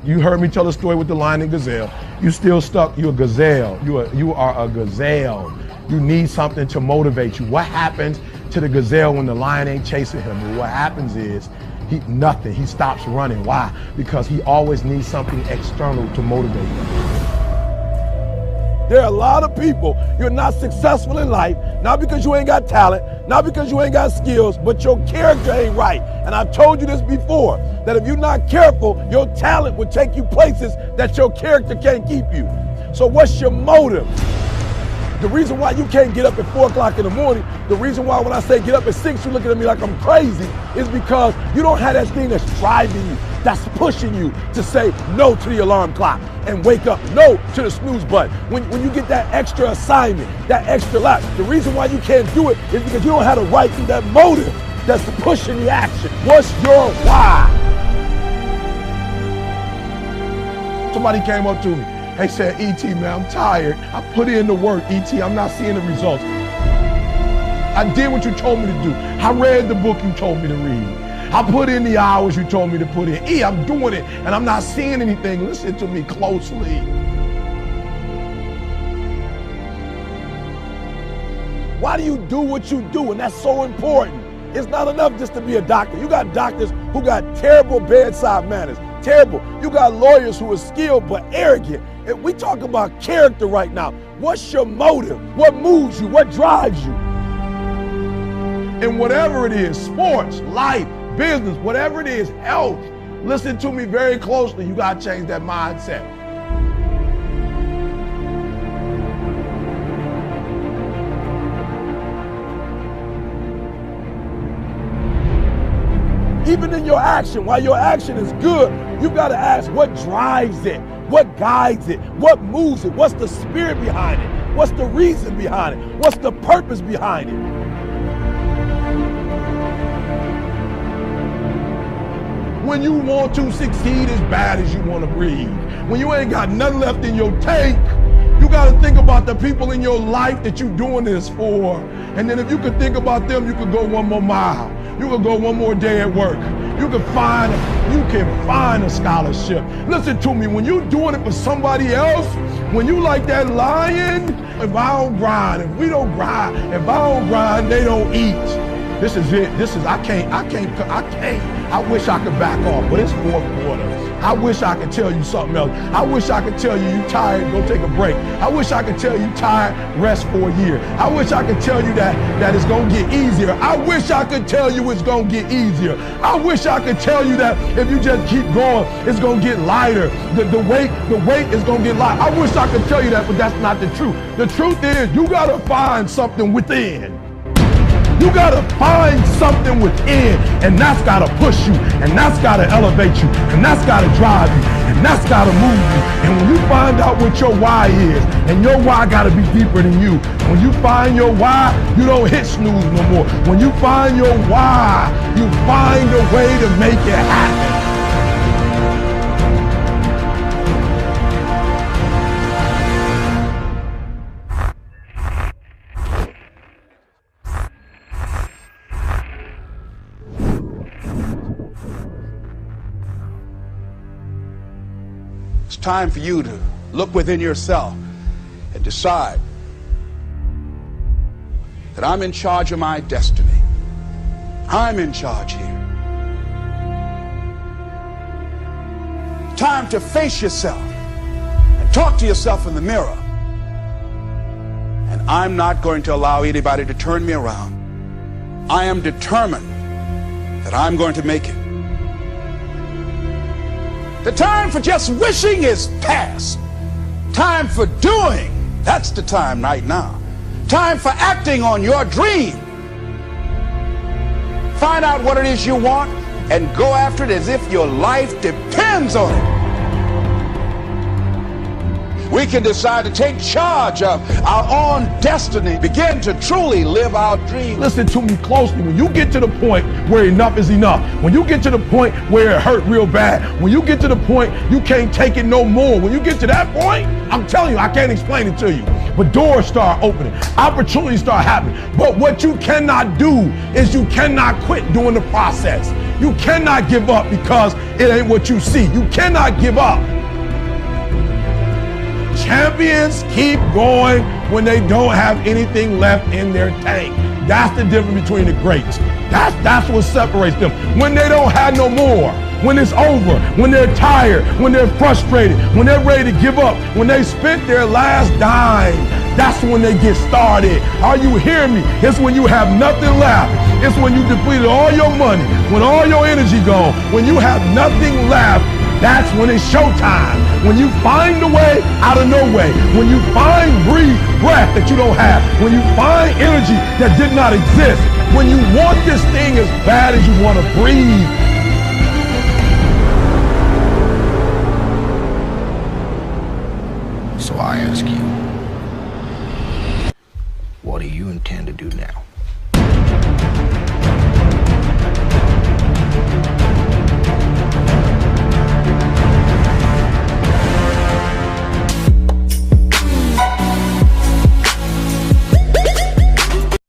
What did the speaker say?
You heard me tell the story with the lion and gazelle. You still stuck. You're a gazelle. You are a gazelle. You need something to motivate you. What happens to the gazelle when the lion ain't chasing him? Well, what happens is nothing. He stops running. Why? Because he always needs something external to motivate him. There are a lot of people, you're not successful in life, not because you ain't got talent, not because you ain't got skills, but your character ain't right. And I've told you this before, that if you're not careful, your talent will take you places that your character can't keep you. So what's your motive? The reason why you can't get up at 4 o'clock in the morning, the reason why when I say get up at 6, you're looking at me like I'm crazy, is because you don't have that thing that's driving you, that's pushing you to say no to the alarm clock and wake up, no to the snooze button. When you get that extra assignment, that extra lap, the reason why you can't do it is because you don't have the right thing, that motive that's pushing the action. What's your why? Somebody came up to me. They said, E.T., man, I'm tired. I put in the work, E.T., I'm not seeing the results. I did what you told me to do. I read the book you told me to read. I put in the hours you told me to put in. I'm doing it, and I'm not seeing anything. Listen to me closely. Why do you do what you do? And that's so important. It's not enough just to be a doctor. You got doctors who got terrible bedside manners. Terrible. You got lawyers who are skilled but arrogant. And we talk about character right now. What's your motive? What moves you? What drives you? And whatever it is, sports, life, business, whatever it is, health, listen to me very closely. You got to change that mindset. Even in your action, while your action is good, you got to ask what drives it, what guides it, what moves it, what's the spirit behind it, what's the reason behind it, what's the purpose behind it. When you want to succeed as bad as you want to breathe, when you ain't got nothing left in your tank, you got to think about the people in your life that you're doing this for. And then if you could think about them, you could go one more mile. You could go one more day at work. You can find a scholarship. Listen to me, when you're doing it for somebody else, when you like that lion, if I don't grind, if we don't grind, if I don't grind, they don't eat. This is it. I can't. I wish I could back off, but it's fourth quarter. I wish I could tell you something else. I wish I could tell you tired, go take a break. I wish I could tell you tired, rest for a year. I wish I could tell you that it's gonna get easier. I wish I could tell you it's gonna get easier. I wish I could tell you that if you just keep going, it's gonna get lighter. The weight is gonna get lighter. I wish I could tell you that, but that's not the truth. The truth is you gotta find something within. You gotta find something within, and that's gotta push you, and that's gotta elevate you, and that's gotta drive you, and that's gotta move you. And when you find out what your why is, and your why gotta be deeper than you, when you find your why, you don't hit snooze no more. When you find your why, you find a way to make it happen. It's time for you to look within yourself and decide that I'm in charge of my destiny. I'm in charge here. Time to face yourself and talk to yourself in the mirror. And I'm not going to allow anybody to turn me around. I am determined that I'm going to make it. The time for just wishing is past. Time for doing, that's the time right now. Time for acting on your dream. Find out what it is you want and go after it as if your life depends on it. We can decide to take charge of our own destiny, begin to truly live our dreams. Listen to me closely. When you get to the point where enough is enough, when you get to the point where it hurt real bad, when you get to the point you can't take it no more, when you get to that point, I'm telling you, I can't explain it to you, but doors start opening, opportunities start happening. But what you cannot do is you cannot quit during the process. You cannot give up because it ain't what you see. You cannot give up. Champions keep going when they don't have anything left in their tank. That's the difference between the greats. That's what separates them. When they don't have no more, when it's over, when they're tired, when they're frustrated, when they're ready to give up, when they spent their last dime, that's when they get started. Are you hearing me? It's when you have nothing left. It's when you depleted all your money, when all your energy gone, when you have nothing left. That's when it's showtime. When you find a way out of no way. When you find breath that you don't have. When you find energy that did not exist. When you want this thing as bad as you want to breathe. So I ask you, what do you intend to do now?